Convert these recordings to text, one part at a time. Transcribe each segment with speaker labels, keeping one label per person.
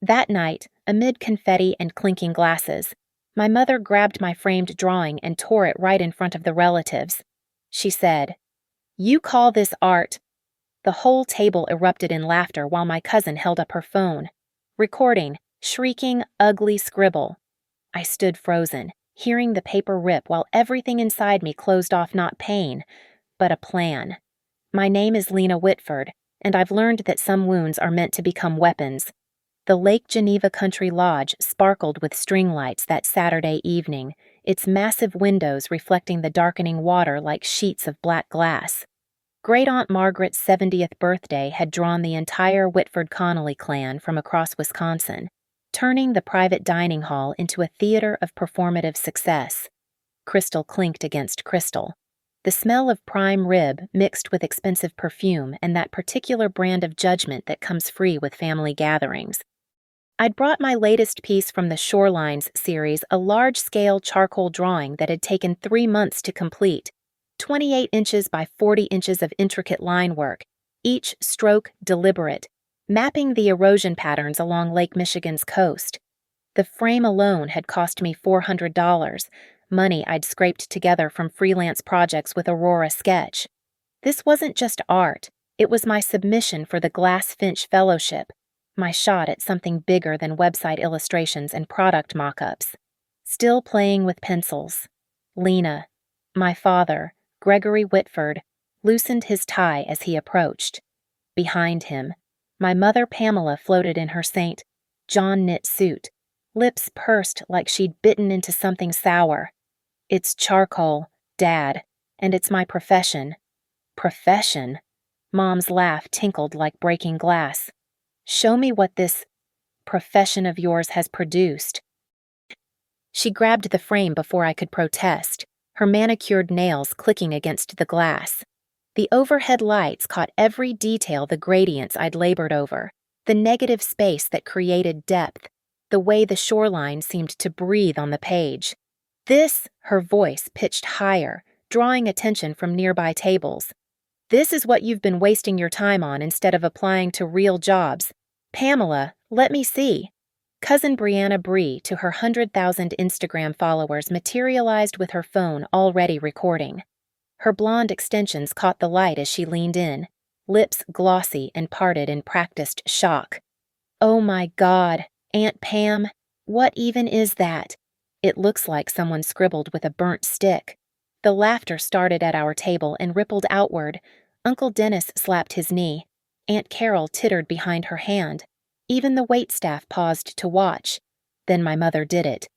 Speaker 1: That night, amid confetti and clinking glasses, my mother grabbed my framed drawing and tore it right in front of the relatives. She said, "You call this art?" The whole table erupted in laughter while my cousin held up her phone, recording, shrieking, ugly Scribble. I stood frozen, hearing the paper rip while everything inside me closed off not pain, but a plan. My name is Lena Whitford, and I've learned that some wounds are meant to become weapons. The Lake Geneva Country Lodge sparkled with string lights that Saturday evening, its massive windows reflecting the darkening water like sheets of black glass. Great-Aunt Margaret's 70th birthday had drawn the entire Whitford Connolly clan from across Wisconsin, turning the private dining hall into a theater of performative success. Crystal clinked against crystal. The smell of prime rib mixed with expensive perfume and that particular brand of judgment that comes free with family gatherings. I'd brought my latest piece from the Shorelines series, a large-scale charcoal drawing that had taken 3 months to complete, 28 inches by 40 inches of intricate line work, each stroke deliberate, mapping the erosion patterns along Lake Michigan's coast. The frame alone had cost me $400, money I'd scraped together from freelance projects with Aurora Sketch. This wasn't just art, it was my submission for the Glass Finch Fellowship, my shot at something bigger than website illustrations and product mock-ups. Still playing with pencils. Lena, my father, Gregory Whitford, loosened his tie as he approached. Behind him, my mother Pamela floated in her St. John knit suit, lips pursed like she'd bitten into something sour. "It's charcoal, Dad, and it's my profession." Profession? Mom's laugh tinkled like breaking glass. "Show me what this profession of yours has produced." She grabbed the frame before I could protest, her manicured nails clicking against the glass. The overhead lights caught every detail, the gradients I'd labored over, the negative space that created depth, the way the shoreline seemed to breathe on the page. "This," her voice pitched higher, drawing attention from nearby tables. "This is what you've been wasting your time on instead of applying to real jobs. Pamela, let me see." Cousin Brianna Bree, to her 100,000 Instagram followers, materialized with her phone already recording. Her blonde extensions caught the light as she leaned in, lips glossy and parted in practiced shock. "Oh my God, Aunt Pam, what even is that? It looks like someone scribbled with a burnt stick." The laughter started at our table and rippled outward. Uncle Dennis slapped his knee. Aunt Carol tittered behind her hand. Even the waitstaff paused to watch. Then my mother did it.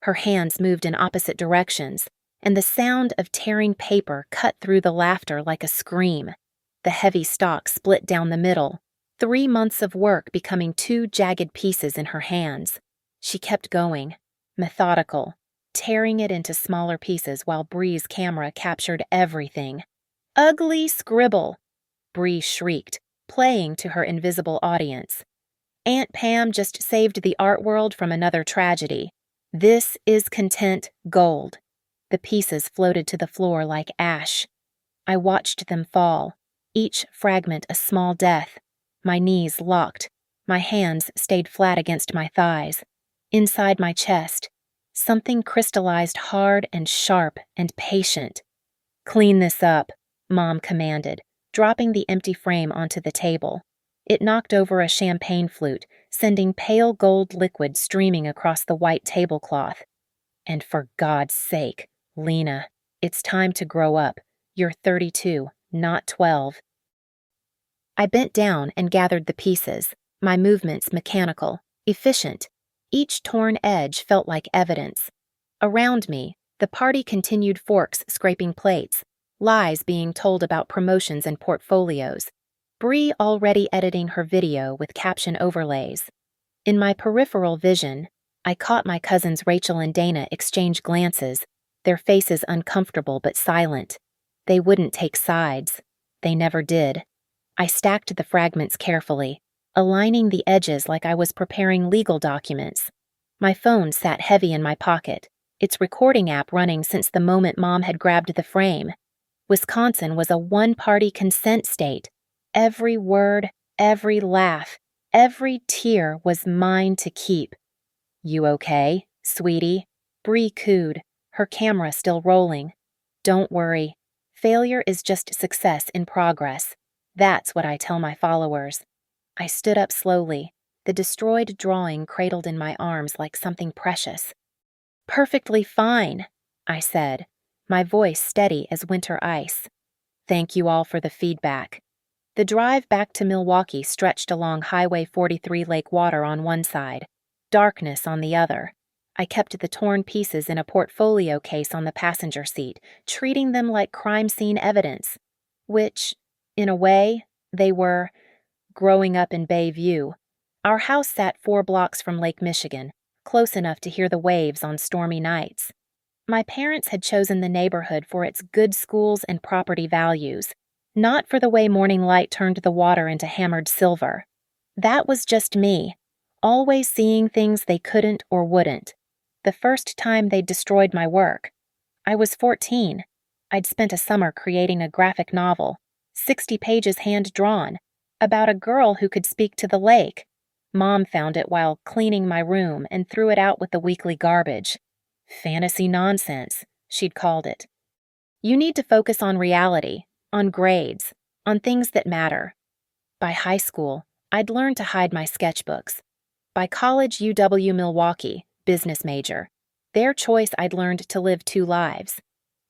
Speaker 1: Her hands moved in opposite directions, and the sound of tearing paper cut through the laughter like a scream. The heavy stalk split down the middle, 3 months of work becoming 2 jagged pieces in her hands. She kept going, methodical, tearing it into smaller pieces while Bree's camera captured everything. "Ugly Scribble!" Bree shrieked, playing to her invisible audience. Aunt Pam just saved the art world from another tragedy. This is content gold. The pieces floated to the floor like ash. I watched them fall, each fragment a small death. My knees locked. My hands stayed flat against my thighs. Inside my chest, something crystallized hard and sharp and patient. "Clean this up," Mom commanded, dropping the empty frame onto the table. It knocked over a champagne flute, sending pale gold liquid streaming across the white tablecloth. "And for God's sake, Lena, it's time to grow up. You're 32, not 12. I bent down and gathered the pieces, my movements mechanical, efficient. Each torn edge felt like evidence. Around me, the party continued, forks scraping plates, lies being told about promotions and portfolios. Bree already editing her video with caption overlays. In my peripheral vision, I caught my cousins Rachel and Dana exchange glances, their faces uncomfortable but silent. They wouldn't take sides. They never did. I stacked the fragments carefully, aligning the edges like I was preparing legal documents. My phone sat heavy in my pocket, its recording app running since the moment Mom had grabbed the frame. Wisconsin was a one-party consent state. Every word, every laugh, Every tear was mine to keep. "You okay, sweetie?" Bree cooed, her camera still rolling. "Don't worry. Failure is just success in progress. That's what I tell my followers." I stood up slowly, the destroyed drawing cradled in my arms like something precious. "Perfectly fine," I said, my voice steady as winter ice. "Thank you all for the feedback." The drive back to Milwaukee stretched along Highway 43 Lake Water on one side, darkness on the other. I kept the torn pieces in a portfolio case on the passenger seat, treating them like crime scene evidence, which, in a way, they were. Growing up in Bayview, our house sat 4 blocks from Lake Michigan, close enough to hear the waves on stormy nights. My parents had chosen the neighborhood for its good schools and property values, not for the way morning light turned the water into hammered silver. That was just me, always seeing things they couldn't or wouldn't. The first time they destroyed my work, I was 14. I'd spent a summer creating a graphic novel, 60 pages hand-drawn, about a girl who could speak to the lake. Mom found it while cleaning my room and threw it out with the weekly garbage. Fantasy nonsense, she'd called it. You need to focus on reality, on grades, on things that matter. By high school, I'd learned to hide my sketchbooks. By college, UW-Milwaukee, business major, their choice I'd learned to live 2 lives.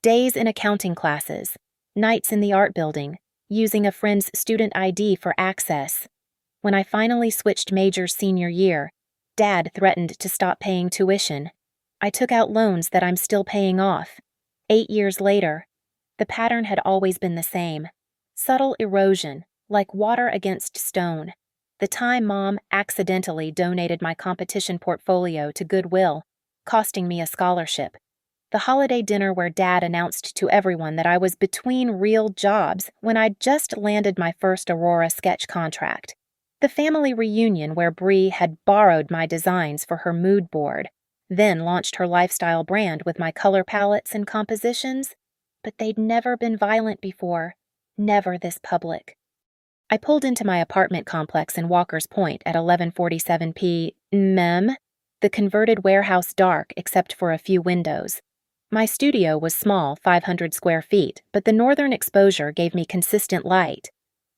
Speaker 1: Days in accounting classes, nights in the art building, using a friend's student ID for access. When I finally switched majors senior year, Dad threatened to stop paying tuition. I took out loans that I'm still paying off. 8 years later, the pattern had always been the same. Subtle erosion, like water against stone. The time Mom accidentally donated my competition portfolio to Goodwill, costing me a scholarship. The holiday dinner where Dad announced to everyone that I was between real jobs when I'd just landed my first Aurora sketch contract. The family reunion where Bree had borrowed my designs for her mood board, then launched her lifestyle brand with my color palettes and compositions. But they'd never been violent before, never this public. I pulled into my apartment complex in Walker's Point at 11:47 p.m., the converted warehouse dark except for a few windows. My studio was small, 500 square feet, but the northern exposure gave me consistent light.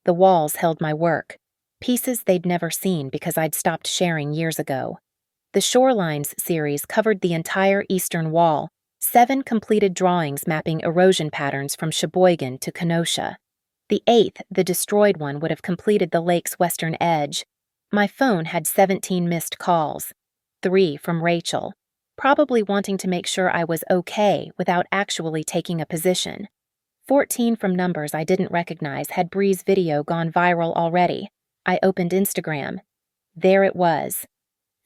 Speaker 1: The walls held my work, pieces they'd never seen because I'd stopped sharing years ago. The Shorelines series covered the entire eastern wall, 7 completed drawings mapping erosion patterns from Sheboygan to Kenosha. The 8th, the destroyed one, would have completed the lake's western edge. My phone had 17 missed calls, 3 from Rachel, probably wanting to make sure I was okay without actually taking a position. 14 from numbers I didn't recognize had Bree's video gone viral already. I opened Instagram. There it was.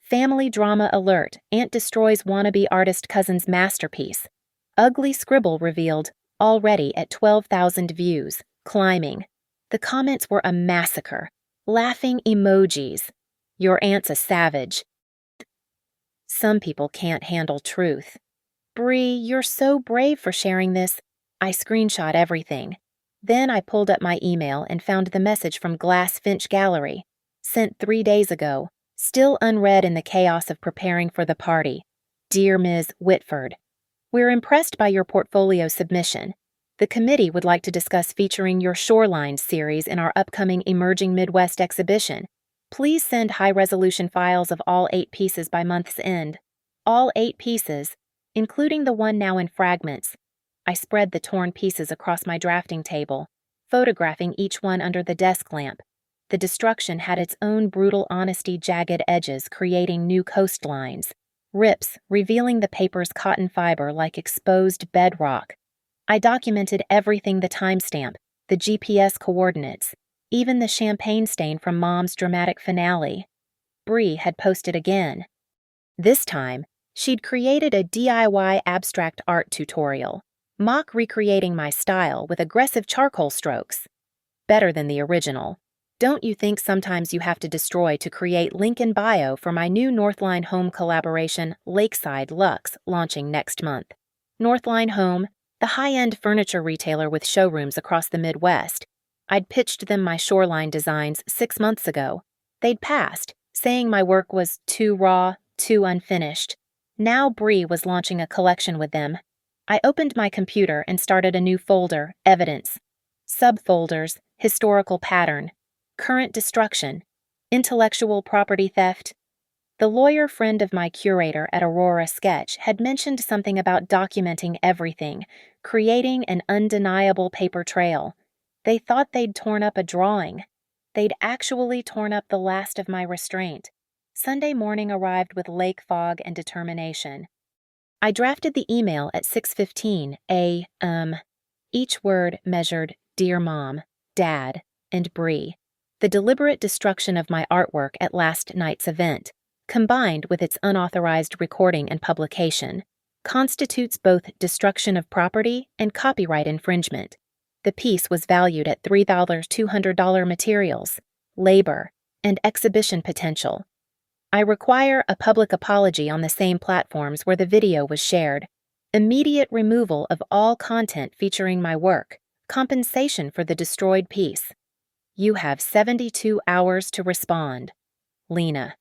Speaker 1: Family drama alert, Aunt destroys wannabe artist cousin's masterpiece. Ugly Scribble revealed, already at 12,000 views, climbing. The comments were a massacre. Laughing emojis. Your aunt's a savage. Some people can't handle truth. Bree, you're so brave for sharing this. I screenshot everything. Then I pulled up my email and found the message from Glass Finch Gallery, sent 3 days ago, still unread in the chaos of preparing for the party. Dear Ms. Whitford, we're impressed by your portfolio submission. The committee would like to discuss featuring your Shorelines series in our upcoming Emerging Midwest exhibition. Please send high-resolution files of all 8 pieces by month's end. All 8 pieces, including the one now in fragments. I spread the torn pieces across my drafting table, photographing each one under the desk lamp. The destruction had its own brutal honesty, jagged edges creating new coastlines, rips revealing the paper's cotton fiber like exposed bedrock. I documented everything: the timestamp, the GPS coordinates, even the champagne stain from Mom's dramatic finale. Bree had posted again. This time, she'd created a DIY abstract art tutorial, mock recreating my style with aggressive charcoal strokes. Better than the original. Don't you think sometimes you have to destroy to create? Link in bio for my new Northline Home collaboration, Lakeside Luxe, launching next month. Northline Home, the high-end furniture retailer with showrooms across the Midwest. I'd pitched them my shoreline designs 6 months ago. They'd passed, saying my work was too raw, too unfinished. Now Bree was launching a collection with them. I opened my computer and started a new folder, Evidence. Subfolders, Historical Pattern, Current Destruction, Intellectual Property Theft. The lawyer friend of my curator at Aurora Sketch had mentioned something about documenting everything, creating an undeniable paper trail. They thought they'd torn up a drawing. They'd actually torn up the last of my restraint. Sunday morning arrived with lake fog and determination. I drafted the email at 6:15 a.m. Each word measured Dear Mom, Dad, and Bree. The deliberate destruction of my artwork at last night's event, combined with its unauthorized recording and publication, constitutes both destruction of property and copyright infringement. The piece was valued at $3,200 materials, labor, and exhibition potential. I require a public apology on the same platforms where the video was shared, immediate removal of all content featuring my work, compensation for the destroyed piece. You have 72 hours to respond. Lena.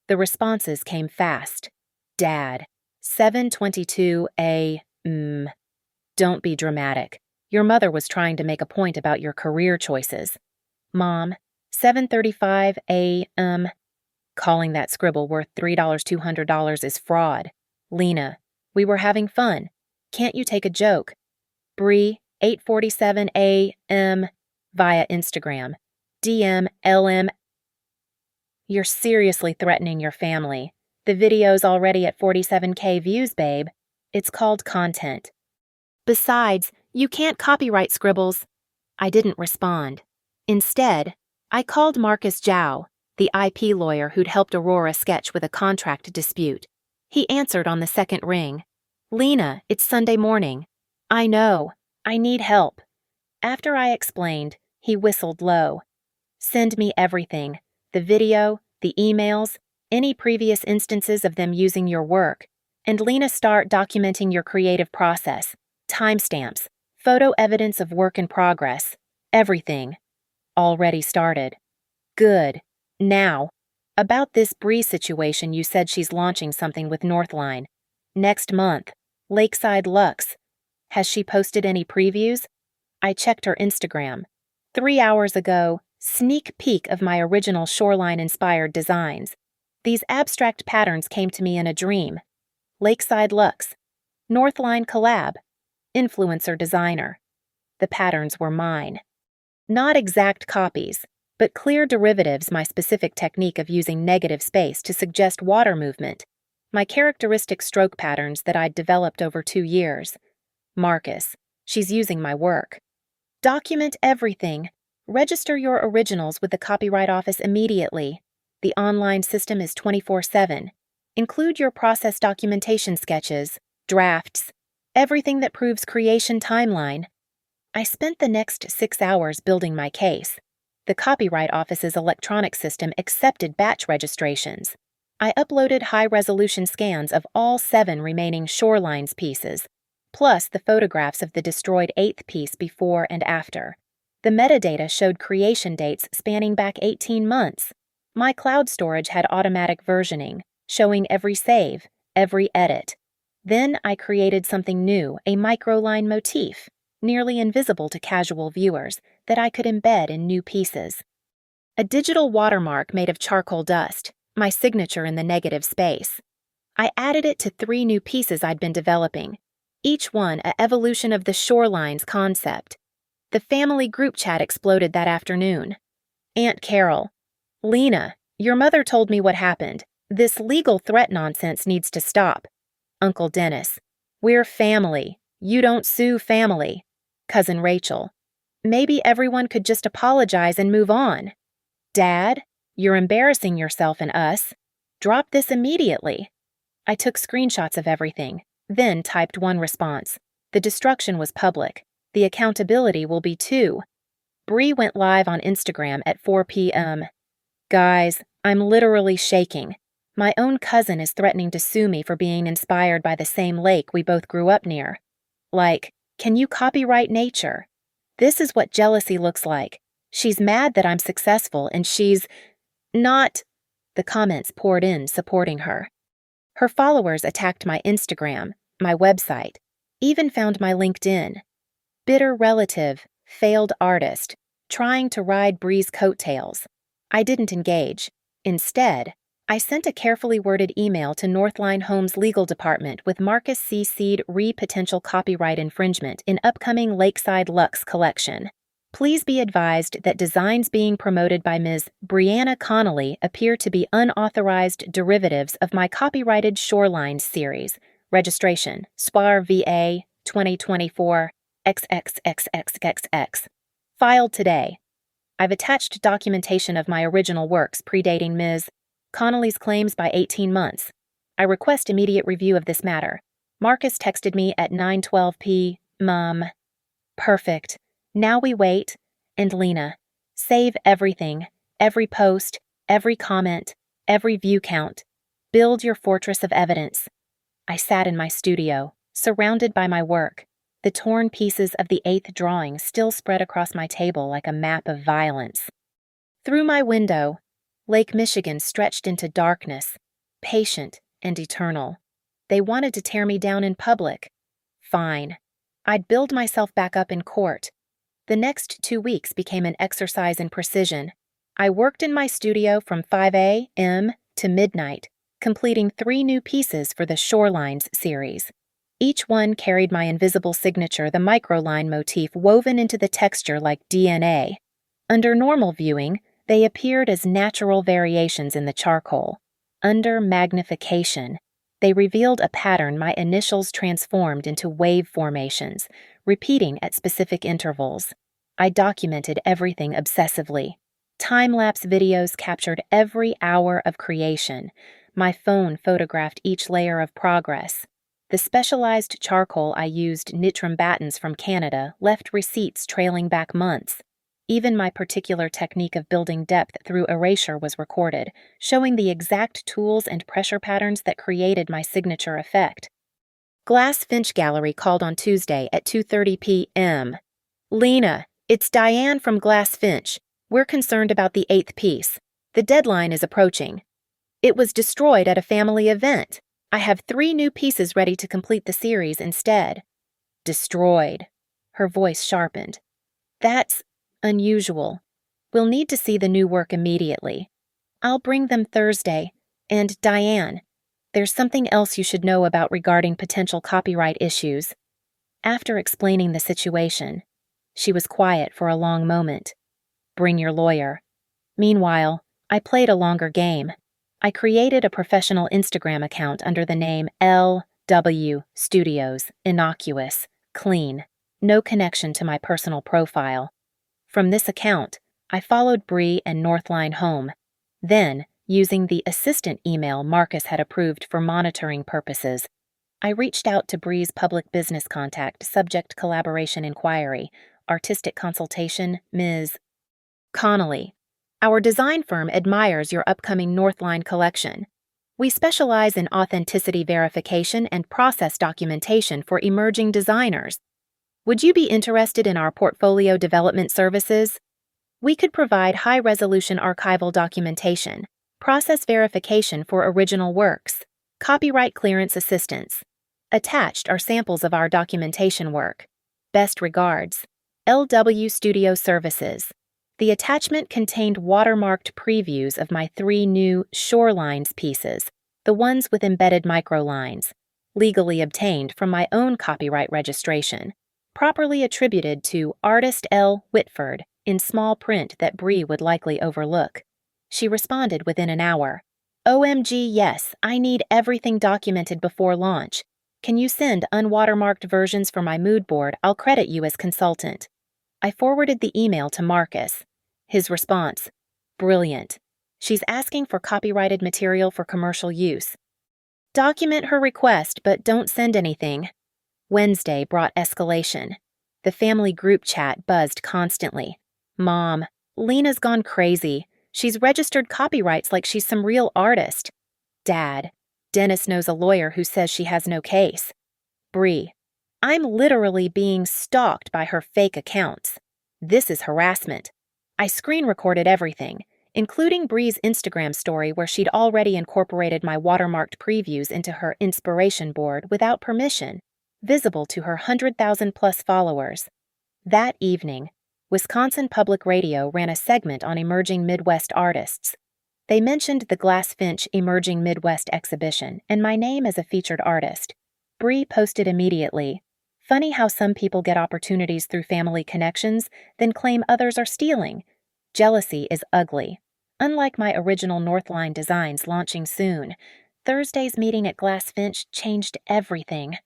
Speaker 1: The responses came fast. Dad. 7:22 a.m. Don't be dramatic. Your mother was trying to make a point about your career choices. Mom. 7:35 a.m. Calling that scribble worth $3,200 is fraud. Lena. We were having fun. Can't you take a joke? Bree. 8:47 a.m. via Instagram. DM LM. You're seriously threatening your family. The video's already at 47K views, babe. It's called content. Besides, you can't copyright scribbles. I didn't respond. Instead, I called Marcus Zhao, the IP lawyer who'd helped Aurora Sketch with a contract dispute. He answered on the second ring. Lena, it's Sunday morning. I know. I need help. After I explained, he whistled low. Send me everything. The video, the emails, any previous instances of them using your work, and Lena, start documenting your creative process, timestamps, photo evidence of work in progress, everything. Already started. Good. Now, about this Bree situation, you said she's launching something with Northline. Next month. Lakeside Lux. Has she posted any previews? I checked her Instagram. 3 hours ago, sneak peek of my original shoreline-inspired designs. These abstract patterns came to me in a dream. Lakeside Lux. Northline collab. Influencer designer. The patterns were mine. Not exact copies, but clear derivatives, my specific technique of using negative space to suggest water movement. My characteristic stroke patterns that I'd developed over 2 years. Marcus. She's using my work. Document everything. Register your originals with the Copyright Office immediately. The online system is 24/7. Include your process documentation sketches, drafts, everything that proves creation timeline. I spent the next 6 hours building my case. The Copyright Office's electronic system accepted batch registrations. I uploaded high-resolution scans of all 7 remaining Shorelines pieces, plus the photographs of the destroyed 8th piece before and after. The metadata showed creation dates spanning back 18 months. My cloud storage had automatic versioning, showing every save, every edit. Then I created something new, a microline motif, nearly invisible to casual viewers, that I could embed in new pieces. A digital watermark made of charcoal dust, my signature in the negative space. I added it to 3 new pieces I'd been developing, each one an evolution of the Shorelines concept. The family group chat exploded that afternoon. Aunt Carol. Lena, your mother told me what happened. This legal threat nonsense needs to stop. Uncle Dennis. We're family. You don't sue family. Cousin Rachel. Maybe everyone could just apologize and move on. Dad, you're embarrassing yourself and us. Drop this immediately. I took screenshots of everything, then typed one response. The destruction was public. The accountability will be too. Bree went live on Instagram at 4 p.m. Guys, I'm literally shaking. My own cousin is threatening to sue me for being inspired by the same lake we both grew up near. Like, can you copyright nature? This is what jealousy looks like. She's mad that I'm successful and she's... Not. The comments poured in supporting her. Her followers attacked my Instagram, my website, even found my LinkedIn. Bitter relative, failed artist, trying to ride Bree's coattails. I didn't engage. Instead, I sent a carefully worded email to Northline Homes' legal department with Marcus CC'd potential copyright infringement in upcoming Lakeside Luxe collection. Please be advised that designs being promoted by Ms. Brianna Connolly appear to be unauthorized derivatives of my copyrighted Shorelines series. Registration, SPAR VA 2024 XXXXXX. Filed today. I've attached documentation of my original works predating Ms. Connolly's claims by 18 months. I request immediate review of this matter. Marcus texted me at 9:12 p.m. Perfect. Now we wait. And Lena, save everything, every post, every comment, every view count. Build your fortress of evidence. I sat in my studio, surrounded by my work. The torn pieces of the 8th drawing still spread across my table like a map of violence. Through my window, Lake Michigan stretched into darkness, patient and eternal. They wanted to tear me down in public. Fine. I'd build myself back up in court. The next 2 weeks became an exercise in precision. I worked in my studio from 5 a.m. to midnight, completing 3 new pieces for the Shorelines series. Each one carried my invisible signature, the microline motif woven into the texture like DNA. Under normal viewing, they appeared as natural variations in the charcoal. Under magnification, they revealed a pattern my initials transformed into wave formations, repeating at specific intervals. I documented everything obsessively. Time-lapse videos captured every hour of creation. My phone photographed each layer of progress. The specialized charcoal I used, Nitram Battens from Canada, left receipts trailing back months. Even my particular technique of building depth through erasure was recorded, showing the exact tools and pressure patterns that created my signature effect. Glass Finch Gallery called on Tuesday at 2:30 p.m. Lena, it's Diane from Glass Finch. We're concerned about the 8th piece. The deadline is approaching. It was destroyed at a family event. I have 3 new pieces ready to complete the series instead. Destroyed. Her voice sharpened. That's unusual. We'll need to see the new work immediately. I'll bring them Thursday. And Diane, there's something else you should know about regarding potential copyright issues. After explaining the situation, she was quiet for a long moment. Bring your lawyer. Meanwhile, I played a longer game. I created a professional Instagram account under the name LW Studios, innocuous, clean, no connection to my personal profile. From this account, I followed Bree and Northline home. Then, using the assistant email Marcus had approved for monitoring purposes, I reached out to Bree's public business contact, subject collaboration inquiry, artistic consultation, Ms. Connolly. Our design firm admires your upcoming Northline collection. We specialize in authenticity verification and process documentation for emerging designers. Would you be interested in our portfolio development services? We could provide high-resolution archival documentation, process verification for original works, copyright clearance assistance. Attached are samples of our documentation work. Best regards, LW Studio Services. The attachment contained watermarked previews of my 3 new Shorelines pieces, the ones with embedded microlines, legally obtained from my own copyright registration, properly attributed to Artist L. Whitford in small print that Bree would likely overlook. She responded within an hour. OMG, yes, I need everything documented before launch. Can you send unwatermarked versions for my mood board? I'll credit you as consultant. I forwarded the email to Marcus. His response, brilliant. She's asking for copyrighted material for commercial use. Document her request, but don't send anything. Wednesday brought escalation. The family group chat buzzed constantly. Mom, Lena's gone crazy. She's registered copyrights like she's some real artist. Dad, Dennis knows a lawyer who says she has no case. Bree, I'm literally being stalked by her fake accounts. This is harassment. I screen recorded everything. including Bree's Instagram story where she'd already incorporated my watermarked previews into her inspiration board without permission, visible to her 100,000-plus followers. That evening, Wisconsin Public Radio ran a segment on emerging Midwest artists. They mentioned the Glass-Finch Emerging Midwest exhibition and my name as a featured artist. Bree posted immediately, "Funny how some people get opportunities through family connections, then claim others are stealing. Jealousy is ugly. Unlike my original Northline designs launching soon, Thursday's meeting at Glass-Finch changed everything."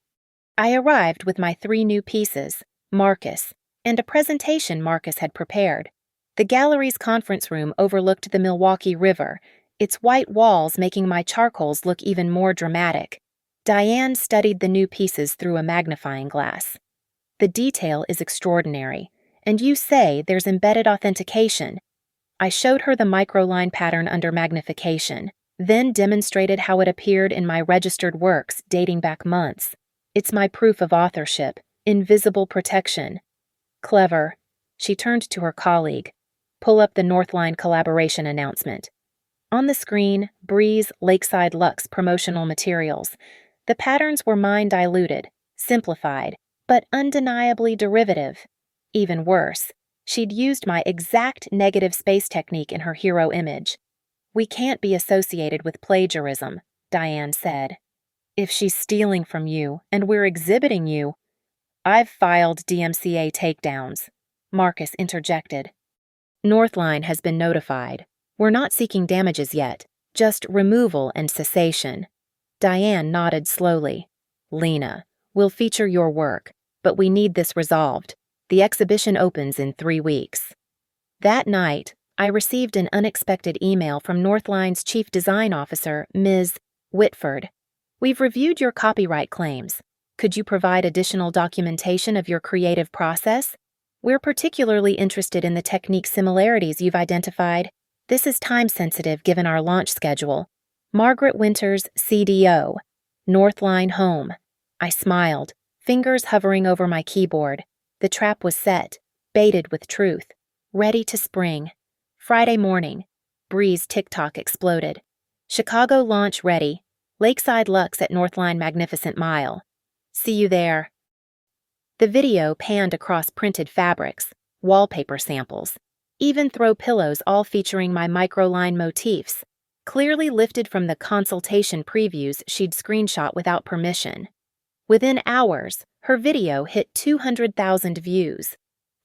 Speaker 1: I arrived with my 3 new pieces, Marcus, and a presentation Marcus had prepared. The gallery's conference room overlooked the Milwaukee River, its white walls making my charcoals look even more dramatic. Diane studied the new pieces through a magnifying glass. "The detail is extraordinary, and you say there's embedded authentication." I showed her the microline pattern under magnification, then demonstrated how it appeared in my registered works dating back months. "It's my proof of authorship, invisible protection." "Clever." She turned to her colleague. "Pull up the Northline collaboration announcement." On the screen, Bree's Lakeside Luxe promotional materials. The patterns were mine-diluted, simplified, but undeniably derivative. Even worse, she'd used my exact negative space technique in her hero image. "We can't be associated with plagiarism," Diane said. "If she's stealing from you and we're exhibiting you—" "I've filed DMCA takedowns," Marcus interjected. "Northline has been notified. We're not seeking damages yet, just removal and cessation." Diane nodded slowly. "Lena, we'll feature your work, but we need this resolved. The exhibition opens in 3 weeks." That night, I received an unexpected email from Northline's Chief Design Officer, Ms. Whitford. "We've reviewed your copyright claims. Could you provide additional documentation of your creative process? We're particularly interested in the technique similarities you've identified. This is time-sensitive given our launch schedule. Margaret Winters, CDO. Northline Home." I smiled, fingers hovering over my keyboard. The trap was set, baited with truth, ready to spring. Friday morning, Bree's TikTok exploded. "Chicago launch ready. Lakeside Luxe at Northline Magnificent Mile. See you there." The video panned across printed fabrics, wallpaper samples, even throw pillows all featuring my microline motifs, clearly lifted from the consultation previews she'd screenshot without permission. Within hours, her video hit 200,000 views.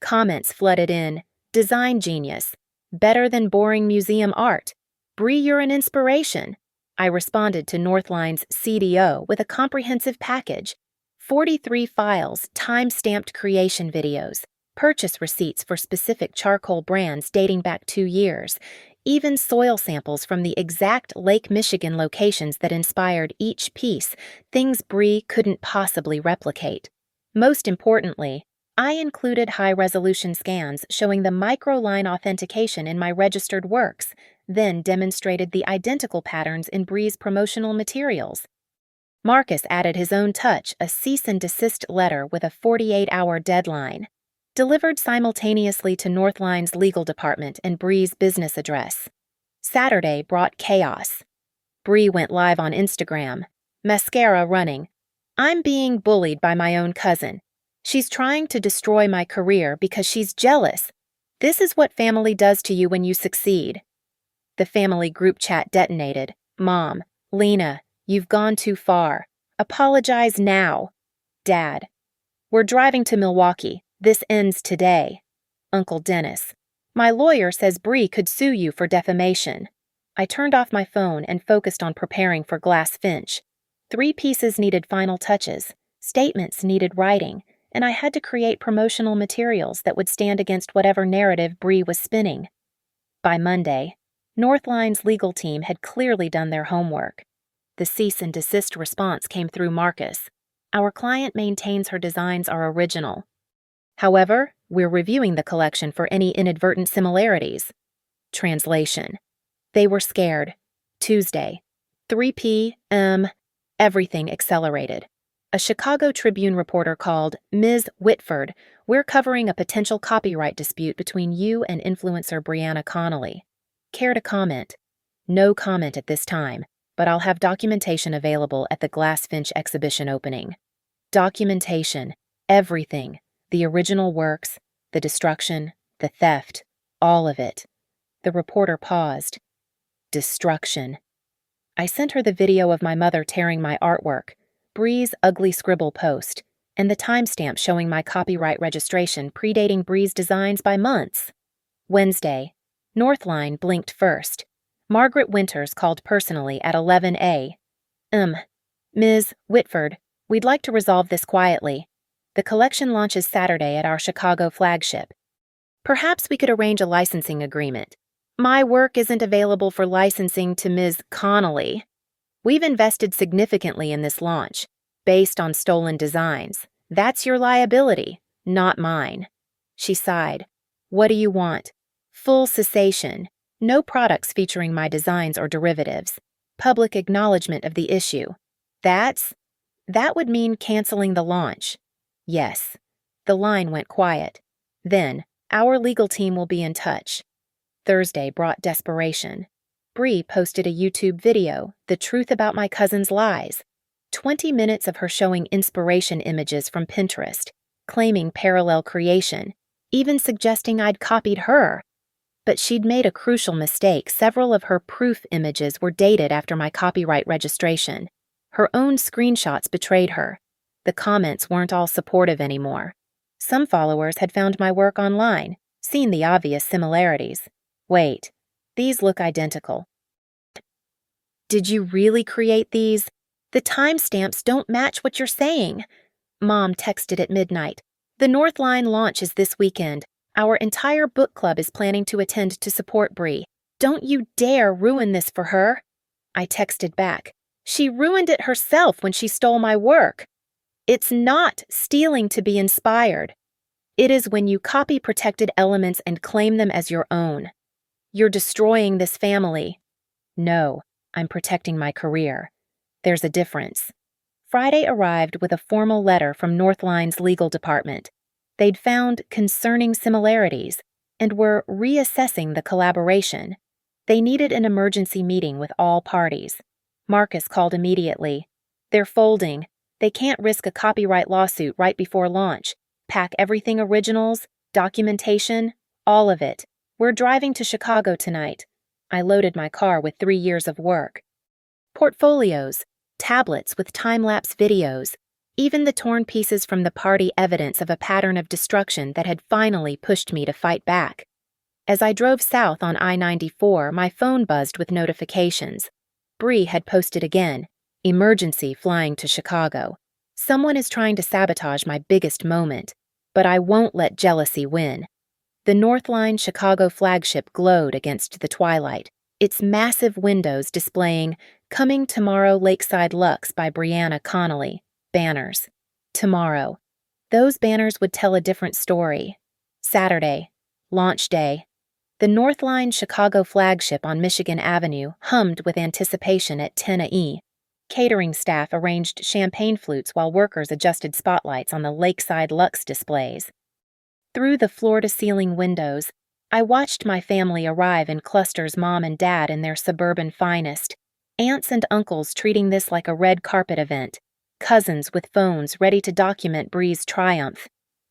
Speaker 1: Comments flooded in, "Design genius. Better than boring museum art. Bree, you're an inspiration." I responded to Northline's CDO with a comprehensive package. 43 files, time-stamped creation videos, purchase receipts for specific charcoal brands dating back 2 years, even soil samples from the exact Lake Michigan locations that inspired each piece, things Bree couldn't possibly replicate. Most importantly, I included high-resolution scans showing the microline authentication in my registered works, then demonstrated the identical patterns in Bree's promotional materials. Marcus added his own touch, a cease and desist letter with a 48-hour deadline, delivered simultaneously to Northline's legal department and Bree's business address. Saturday brought chaos. Bree went live on Instagram, mascara running. "I'm being bullied by my own cousin. She's trying to destroy my career because she's jealous. This is what family does to you when you succeed." The family group chat detonated. "Mom, Lena, you've gone too far. Apologize now." Dad, "We're driving to Milwaukee. This ends today." Uncle Dennis, "My lawyer says Bree could sue you for defamation." I turned off my phone and focused on preparing for Glass-Finch. 3 pieces needed final touches, statements needed writing, and I had to create promotional materials that would stand against whatever narrative Bree was spinning. By Monday, Northline's legal team had clearly done their homework. The cease and desist response came through Marcus. "Our client maintains her designs are original. However, we're reviewing the collection for any inadvertent similarities." Translation. They were scared. Tuesday, 3 p.m., everything accelerated. A Chicago Tribune reporter called, "Ms. Whitford, we're covering a potential copyright dispute between you and influencer Brianna Connolly." Care to comment? No comment at this time, but I'll have documentation available at the Glassfinch exhibition opening. Documentation, everything, the original works, the destruction, the theft, all of it. The reporter paused. Destruction. I sent her the video of my mother tearing my artwork, Bree's ugly Scribble post, and the timestamp showing my copyright registration predating Bree's designs by months. Wednesday. Northline blinked first. Margaret Winters called personally at 11 a. Ms. Whitford, we'd like to resolve this quietly. The collection launches Saturday at our Chicago flagship. Perhaps we could arrange a licensing agreement. My work isn't available for licensing to Ms. Connolly. We've invested significantly in this launch, based on stolen designs. That's your liability, not mine. She sighed. What do you want? Full cessation. No products featuring my designs or derivatives. Public acknowledgement of the issue. That would mean canceling the launch. Yes. The line went quiet. Then, our legal team will be in touch. Thursday brought desperation. Bree posted a YouTube video, The Truth About My Cousin's Lies. 20 minutes of her showing inspiration images from Pinterest, claiming parallel creation, even suggesting I'd copied her. But she'd made a crucial mistake. Several of her proof images were dated after my copyright registration. Her own screenshots betrayed her. The comments weren't all supportive anymore. Some followers had found my work online, seen the obvious similarities. Wait, these look identical. Did you really create these? The timestamps don't match what you're saying. Mom texted at midnight. The Northline launch is this weekend. Our entire book club is planning to attend to support Bree. Don't you dare ruin this for her. I texted back. She ruined it herself when she stole my work. It's not stealing to be inspired. It is when you copy protected elements and claim them as your own. You're destroying this family. No, I'm protecting my career. There's a difference. Friday arrived with a formal letter from Northline's legal department. They'd found concerning similarities and were reassessing the collaboration. They needed an emergency meeting with all parties. Marcus called immediately. They're folding. They can't risk a copyright lawsuit right before launch. Pack everything originals, documentation, all of it. We're driving to Chicago tonight. I loaded my car with 3 years of work. Portfolios, tablets with time-lapse videos, even the torn pieces from the party evidence of a pattern of destruction that had finally pushed me to fight back. As I drove south on I-94, my phone buzzed with notifications. Bree had posted again, emergency flying to Chicago. Someone is trying to sabotage my biggest moment, but I won't let jealousy win. The Northline Chicago flagship glowed against the twilight, its massive windows displaying Coming Tomorrow Lakeside Lux by Brianna Connolly, banners. Tomorrow. Those banners would tell a different story. Saturday. Launch day. The Northline Chicago flagship on Michigan Avenue hummed with anticipation at 10 a.m. Catering staff arranged champagne flutes while workers adjusted spotlights on the Lakeside Lux displays. Through the floor-to-ceiling windows, I watched my family arrive in clusters, mom and dad in their suburban finest, aunts and uncles treating this like a red carpet event, cousins with phones ready to document Bree's triumph.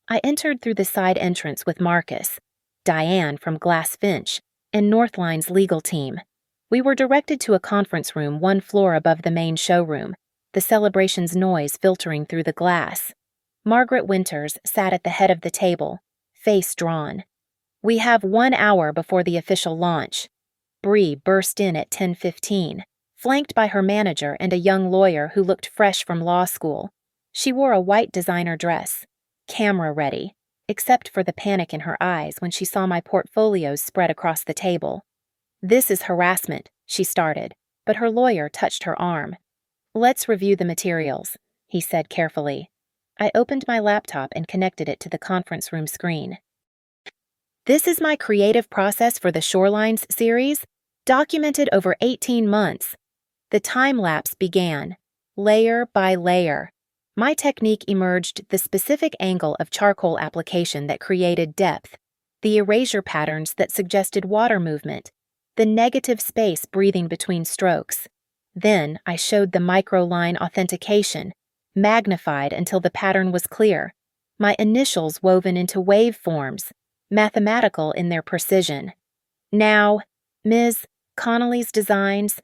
Speaker 1: I entered through the side entrance with Marcus, Diane from Glassfinch, and Northline's legal team. We were directed to a conference room 1 floor above the main showroom, the celebration's noise filtering through the glass. Margaret Winters sat at the head of the table, face drawn. We have 1 hour before the official launch. Bree burst in at 10:15, flanked by her manager and a young lawyer who looked fresh from law school. She wore a white designer dress, camera ready, except for the panic in her eyes when she saw my portfolios spread across the table. This is harassment, she started, but her lawyer touched her arm. Let's review the materials, he said carefully. I opened my laptop and connected it to the conference room screen. This is my creative process for the Shorelines series, documented over 18 months. The time-lapse began, layer by layer. My technique emerged the specific angle of charcoal application that created depth, the erasure patterns that suggested water movement, the negative space breathing between strokes. Then I showed the microline authentication, magnified until the pattern was clear, my initials woven into waveforms, mathematical in their precision. Now, Ms. Connolly's designs.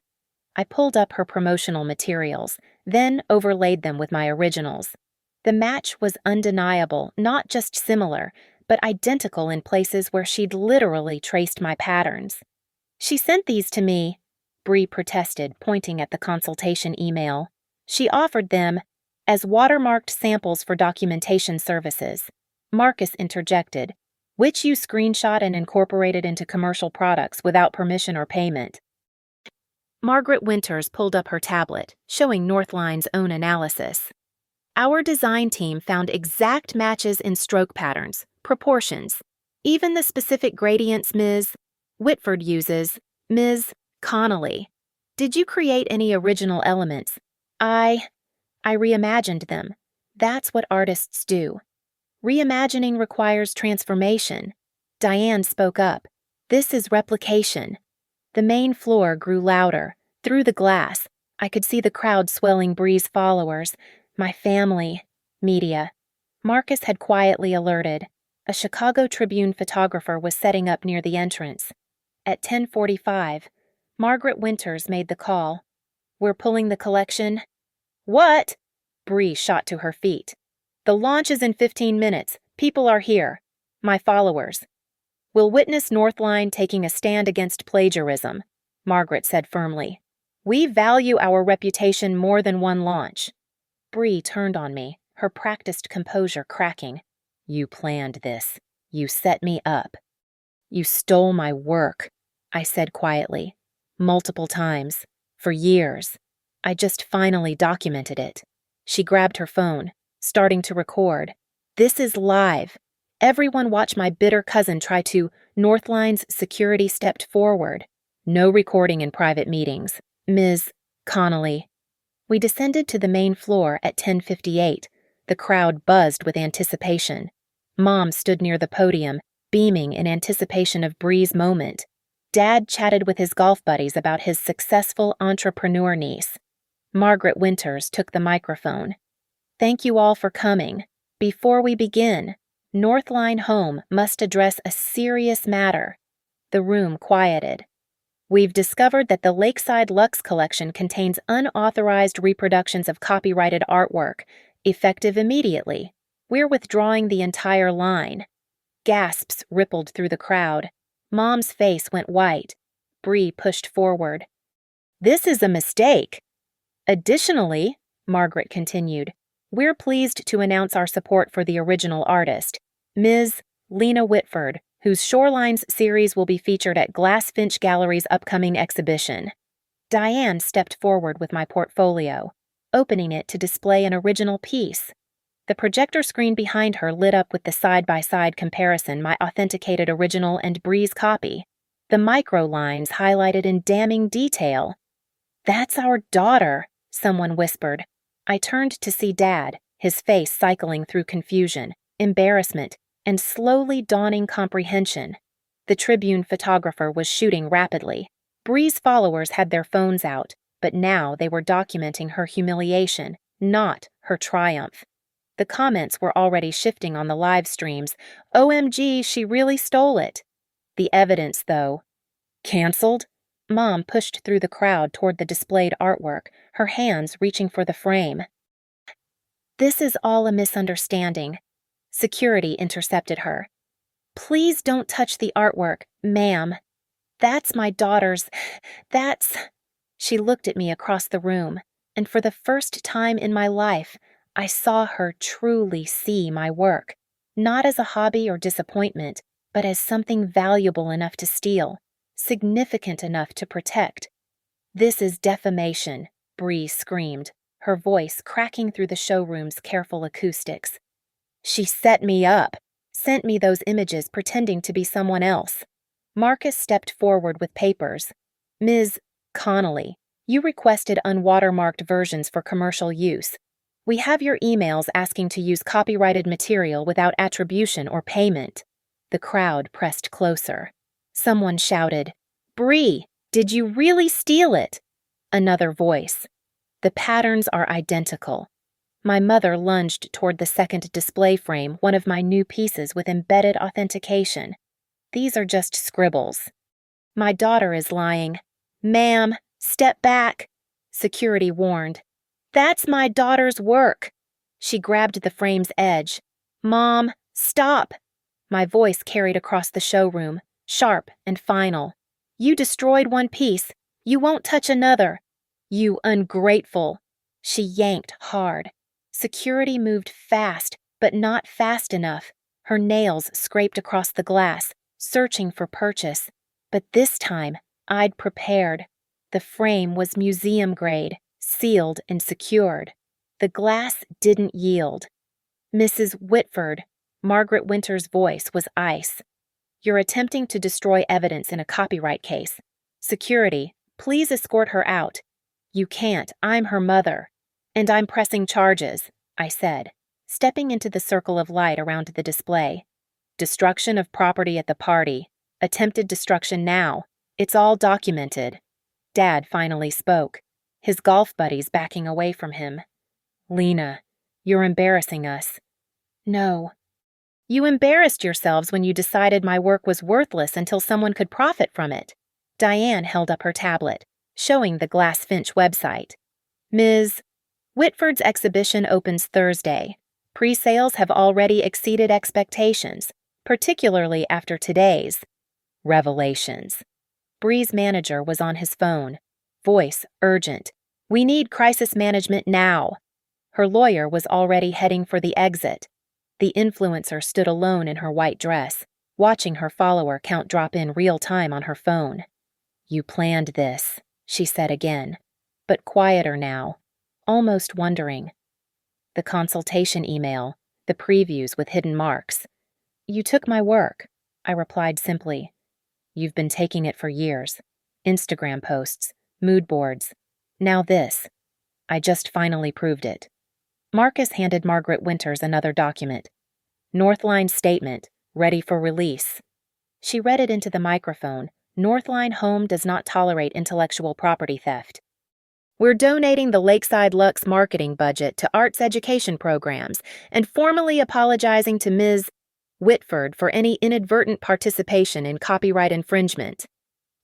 Speaker 1: I pulled up her promotional materials, then overlaid them with my originals. The match was undeniable, not just similar, but identical in places where she'd literally traced my patterns. She sent these to me, Bree protested, pointing at the consultation email. She offered them as watermarked samples for documentation services. Marcus interjected, which you screenshot and incorporated into commercial products without permission or payment. Margaret Winters pulled up her tablet, showing Northline's own analysis. Our design team found exact matches in stroke patterns, proportions, even the specific gradients Ms. Whitford uses, Ms. Connolly. Did you create any original elements? I reimagined them. That's what artists do. Reimagining requires transformation. Diane spoke up. This is replication. The main floor grew louder. Through the glass, I could see the crowd swelling Bree's followers, my family, media. Marcus had quietly alerted. A Chicago Tribune photographer was setting up near the entrance. At 10:45, Margaret Winters made the call. We're pulling the collection. What? Bree shot to her feet. The launch is in 15 minutes. People are here. My followers. We'll witness Northline taking a stand against plagiarism, Margaret said firmly. We value our reputation more than one launch. Bree turned on me, her practiced composure cracking. You planned this. You set me up. You stole my work, I said quietly. Multiple times. For years. I just finally documented it. She grabbed her phone, starting to record. This is live. Everyone watch my bitter cousin try to. Northline's security stepped forward. No recording in private meetings. Ms. Connolly. We descended to the main floor at 10:58. The crowd buzzed with anticipation. Mom stood near the podium, beaming in anticipation of Bree's moment. Dad chatted with his golf buddies about his successful entrepreneur niece. Margaret Winters took the microphone. Thank you all for coming. Before we begin, Northline Home must address a serious matter. The room quieted. We've discovered that the Lakeside Lux collection contains unauthorized reproductions of copyrighted artwork, effective immediately. We're withdrawing the entire line. Gasps rippled through the crowd. Mom's face went white. Bree pushed forward. This is a mistake. Additionally, Margaret continued, we're pleased to announce our support for the original artist, Ms. Lena Whitford, whose Shorelines series will be featured at Glassfinch Gallery's upcoming exhibition. Diane stepped forward with my portfolio, opening it to display an original piece. The projector screen behind her lit up with the side-by-side comparison, my authenticated original and Bree's copy. The micro-lines highlighted in damning detail. That's our daughter, someone whispered. I turned to see Dad, his face cycling through confusion, embarrassment, and slowly dawning comprehension. The Tribune photographer was shooting rapidly. Bree's followers had their phones out, but now they were documenting her humiliation, not her triumph. The comments were already shifting on the live streams. OMG, she really stole it. The evidence, though. Cancelled? Mom pushed through the crowd toward the displayed artwork, her hands reaching for the frame. This is all a misunderstanding. Security intercepted her. Please don't touch the artwork, ma'am. That's my daughter's. That's... She looked at me across the room, and for the first time in my life, I saw her truly see my work, not as a hobby or disappointment, but as something valuable enough to steal, significant enough to protect. This is defamation, Bree screamed, her voice cracking through the showroom's careful acoustics. She set me up, sent me those images pretending to be someone else. Marcus stepped forward with papers. Ms. Connolly, you requested unwatermarked versions for commercial use. We have your emails asking to use copyrighted material without attribution or payment. The crowd pressed closer. Someone shouted, Bree, did you really steal it? Another voice. The patterns are identical. My mother lunged toward the second display frame, one of my new pieces with embedded authentication. These are just scribbles. My daughter is lying. Ma'am, step back, security warned. That's my daughter's work. She grabbed the frame's edge. Mom, stop. My voice carried across the showroom, sharp and final. You destroyed one piece. You won't touch another. You ungrateful. She yanked hard. Security moved fast, but not fast enough. Her nails scraped across the glass, searching for purchase. But this time, I'd prepared. The frame was museum grade, sealed and secured. The glass didn't yield. Mrs. Whitford, Margaret Winter's voice was ice. You're attempting to destroy evidence in a copyright case. Security, please escort her out. You can't, I'm her mother. And I'm pressing charges, I said, stepping into the circle of light around the display. Destruction of property at the party. Attempted destruction now. It's all documented. Dad finally spoke, his golf buddies backing away from him. Lena, you're embarrassing us. No. You embarrassed yourselves when you decided my work was worthless until someone could profit from it. Diane held up her tablet, showing the Glassfinch website. Ms. Whitford's exhibition opens Thursday. Pre-sales have already exceeded expectations, particularly after today's revelations. Bree's manager was on his phone. Voice urgent. We need crisis management now. Her lawyer was already heading for the exit. The influencer stood alone in her white dress, watching her follower count drop in real time on her phone. You planned this, she said again, but quieter now, almost wondering. The consultation email, the previews with hidden marks. You took my work, I replied simply. You've been taking it for years. Instagram posts, mood boards. Now this. I just finally proved it. Marcus handed Margaret Winters another document. Northline statement, ready for release. She read it into the microphone. Northline Home does not tolerate intellectual property theft. We're donating the Lakeside Lux marketing budget to arts education programs and formally apologizing to Ms. Whitford for any inadvertent participation in copyright infringement.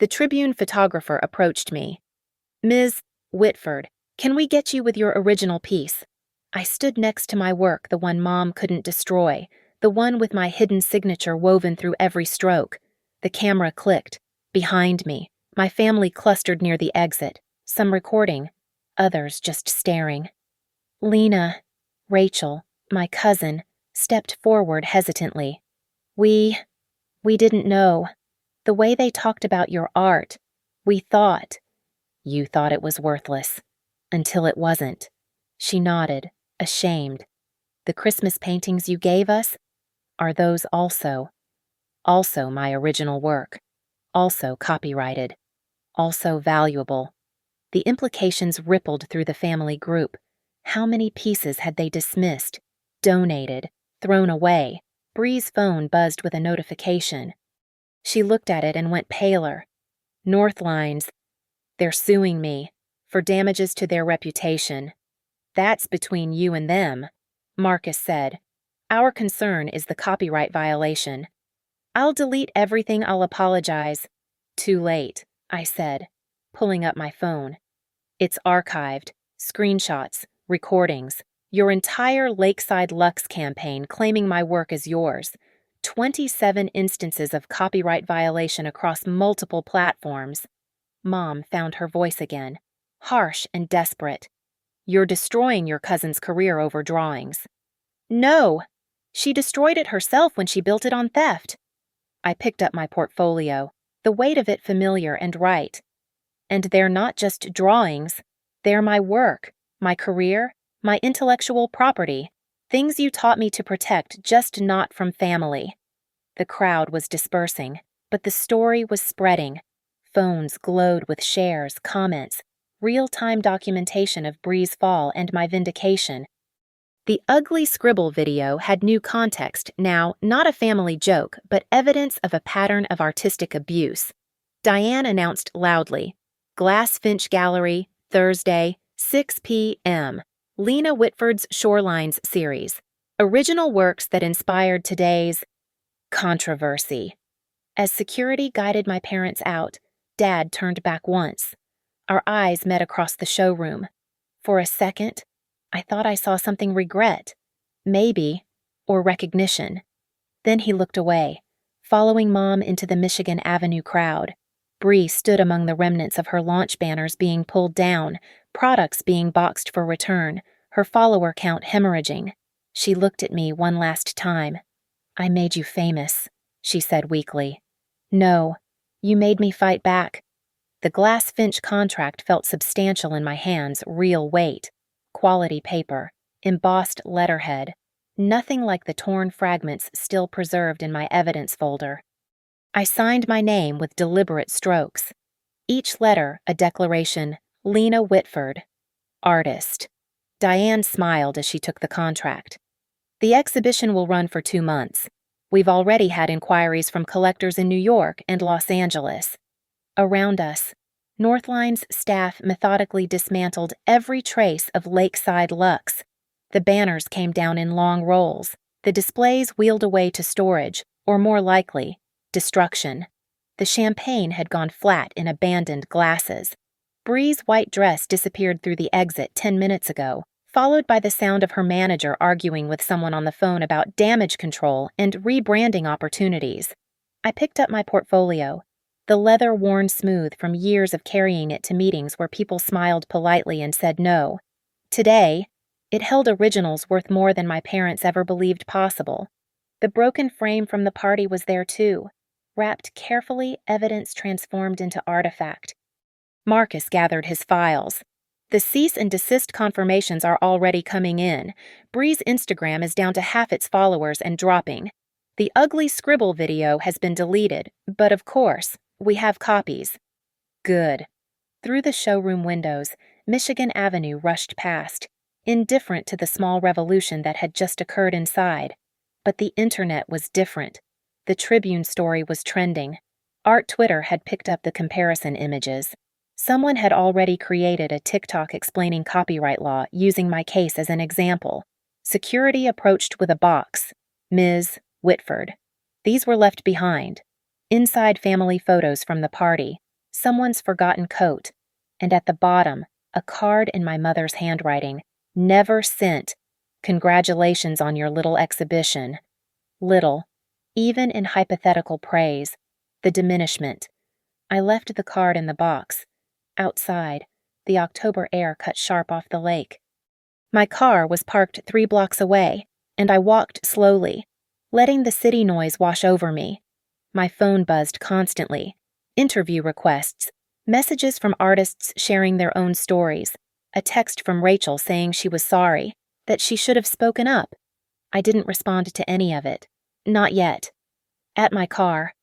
Speaker 1: The Tribune photographer approached me. Ms. Whitford, can we get you with your original piece? I stood next to my work, the one Mom couldn't destroy, the one with my hidden signature woven through every stroke. The camera clicked. Behind me, my family clustered near the exit, some recording, others just staring. Lena, Rachel, my cousin, stepped forward hesitantly. We didn't know. The way they talked about your art, we thought. You thought it was worthless. Until it wasn't. She nodded, ashamed. The Christmas paintings you gave us? Are those also? Also my original work. Also copyrighted. Also valuable. The implications rippled through the family group. How many pieces had they dismissed, donated, thrown away? Bree's phone buzzed with a notification. She looked at it and went paler. Northlines. They're suing me for damages to their reputation. That's between you and them, Marcus said. Our concern is the copyright violation. I'll delete everything, I'll apologize. Too late, I said, pulling up my phone. It's archived, screenshots, recordings, your entire Lakeside Lux campaign claiming my work as yours, 27 instances of copyright violation across multiple platforms. Mom found her voice again, harsh and desperate. You're destroying your cousin's career over drawings. No, she destroyed it herself when she built it on theft. I picked up my portfolio, the weight of it familiar and right. And they're not just drawings, they're my work, my career, my intellectual property, things you taught me to protect, just not from family. The crowd was dispersing, but the story was spreading. Phones glowed with shares, comments, real-time documentation of Bree's fall and my vindication. The ugly Scribble video had new context now, not a family joke, but evidence of a pattern of artistic abuse. Diane announced loudly, Glass Finch Gallery, Thursday, 6 p.m. Lena Whitford's Shorelines series. Original works that inspired today's controversy. As security guided my parents out, Dad turned back once. Our eyes met across the showroom. For a second, I thought I saw something regret, maybe, or recognition. Then he looked away, following Mom into the Michigan Avenue crowd. Bree stood among the remnants of her launch banners being pulled down, products being boxed for return, her follower count hemorrhaging. She looked at me one last time. I made you famous, she said weakly. No, you made me fight back. The Glass Finch contract felt substantial in my hands, real weight. Quality paper, embossed letterhead, nothing like the torn fragments still preserved in my evidence folder. I signed my name with deliberate strokes. Each letter a declaration, Lena Whitford, artist. Diane smiled as she took the contract. The exhibition will run for 2 months. We've already had inquiries from collectors in New York and Los Angeles. Around us, Northline's staff methodically dismantled every trace of lakeside luxe. The banners came down in long rolls, the displays wheeled away to storage, or more likely, destruction. The champagne had gone flat in abandoned glasses. Bree's white dress disappeared through the exit 10 minutes ago, followed by the sound of her manager arguing with someone on the phone about damage control and rebranding opportunities. I picked up my portfolio, the leather worn smooth from years of carrying it to meetings where people smiled politely and said no. Today, it held originals worth more than my parents ever believed possible. The broken frame from the party was there too, wrapped carefully, evidence transformed into artifact. Marcus gathered his files. The cease and desist confirmations are already coming in. Bree's Instagram is down to half its followers and dropping. The ugly Scribble video has been deleted, but of course, we have copies. Good. Through the showroom windows, Michigan Avenue rushed past, indifferent to the small revolution that had just occurred inside. But the internet was different. The Tribune story was trending. Art Twitter had picked up the comparison images. Someone had already created a TikTok explaining copyright law using my case as an example. Security approached with a box. Ms. Whitford. These were left behind. Inside family photos from the party, someone's forgotten coat, and at the bottom, a card in my mother's handwriting. Never sent. Congratulations on your little exhibition. Little, even in hypothetical praise. The diminishment. I left the card in the box. Outside, the October air cut sharp off the lake. My car was parked 3 blocks away, and I walked slowly, letting the city noise wash over me. My phone buzzed constantly. Interview requests, messages from artists sharing their own stories, a text from Rachel saying she was sorry, that she should have spoken up. I didn't respond to any of it. Not yet. At my car,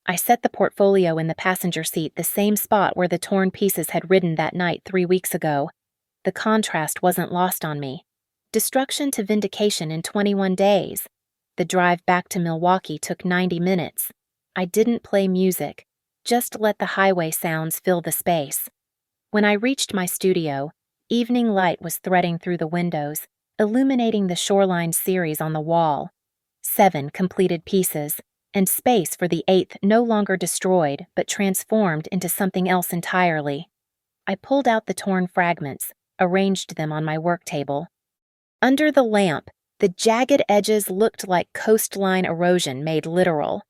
Speaker 1: I set the portfolio in the passenger seat, the same spot where the torn pieces had ridden that night 3 weeks ago. The contrast wasn't lost on me. Destruction to vindication in 21 days. The drive back to Milwaukee took 90 minutes. I didn't play music, just let the highway sounds fill the space. When I reached my studio, evening light was threading through the windows, illuminating the Shoreline series on the wall. 7 completed pieces, and space for the 8th no longer destroyed but transformed into something else entirely. I pulled out the torn fragments, arranged them on my work table. Under the lamp, the jagged edges looked like coastline erosion made literal.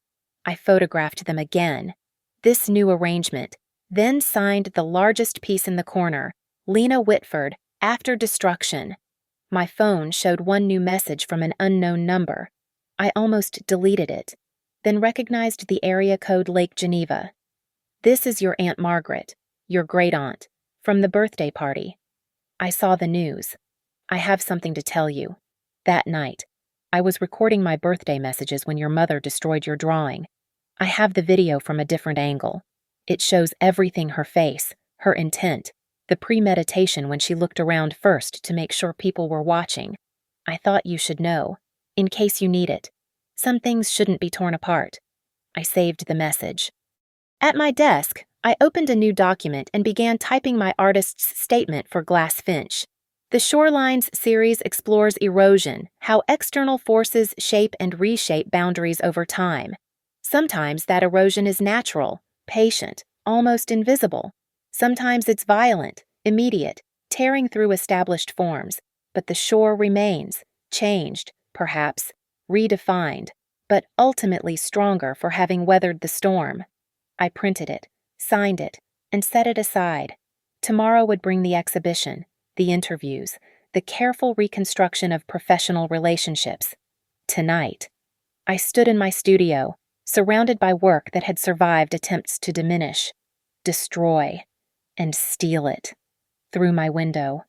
Speaker 1: I photographed them again. This new arrangement, then signed the largest piece in the corner, Lena Whitford, after destruction. My phone showed one new message from an unknown number. I almost deleted it, then recognized the area code Lake Geneva. This is your Aunt Margaret, your great-aunt, from the birthday party. I saw the news. I have something to tell you. That night, I was recording my birthday messages when your mother destroyed your drawing. I have the video from a different angle. It shows everything: her face, her intent, the premeditation when she looked around first to make sure people were watching. I thought you should know, in case you need it. Some things shouldn't be torn apart. I saved the message. At my desk, I opened a new document and began typing my artist's statement for Glass Finch. The Shorelines series explores erosion, how external forces shape and reshape boundaries over time. Sometimes that erosion is natural, patient, almost invisible. Sometimes it's violent, immediate, tearing through established forms, but the shore remains, changed, perhaps, redefined, but ultimately stronger for having weathered the storm. I printed it, signed it, and set it aside. Tomorrow would bring the exhibition, the interviews, the careful reconstruction of professional relationships. Tonight, I stood in my studio, surrounded by work that had survived attempts to diminish, destroy, and steal it. Through my window,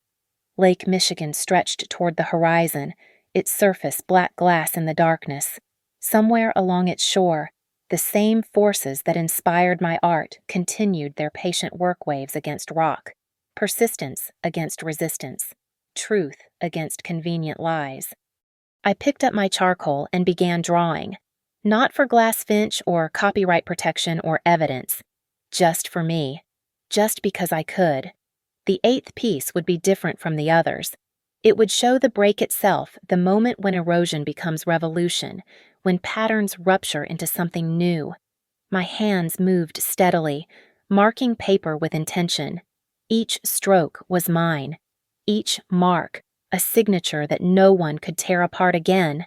Speaker 1: Lake Michigan stretched toward the horizon, its surface black glass in the darkness. Somewhere along its shore, the same forces that inspired my art continued their patient work waves against rock, persistence against resistance, truth against convenient lies. I picked up my charcoal and began drawing, not for Glass Finch or copyright protection or evidence, just for me, just because I could. The eighth piece would be different from the others. It would show the break itself, the moment when erosion becomes revolution, when patterns rupture into something new. My hands moved steadily, marking paper with intention. Each stroke was mine. Each mark, a signature that no one could tear apart again.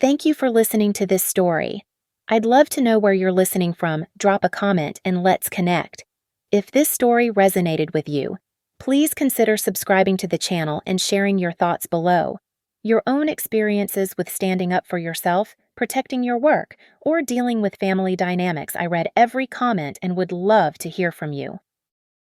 Speaker 1: Thank you for listening to this story. I'd love to know where you're listening from. Drop a comment and let's connect. If this story resonated with you, please consider subscribing to the channel and sharing your thoughts below. Your own experiences with standing up for yourself, protecting your work, or dealing with family dynamics. I read every comment and would love to hear from you.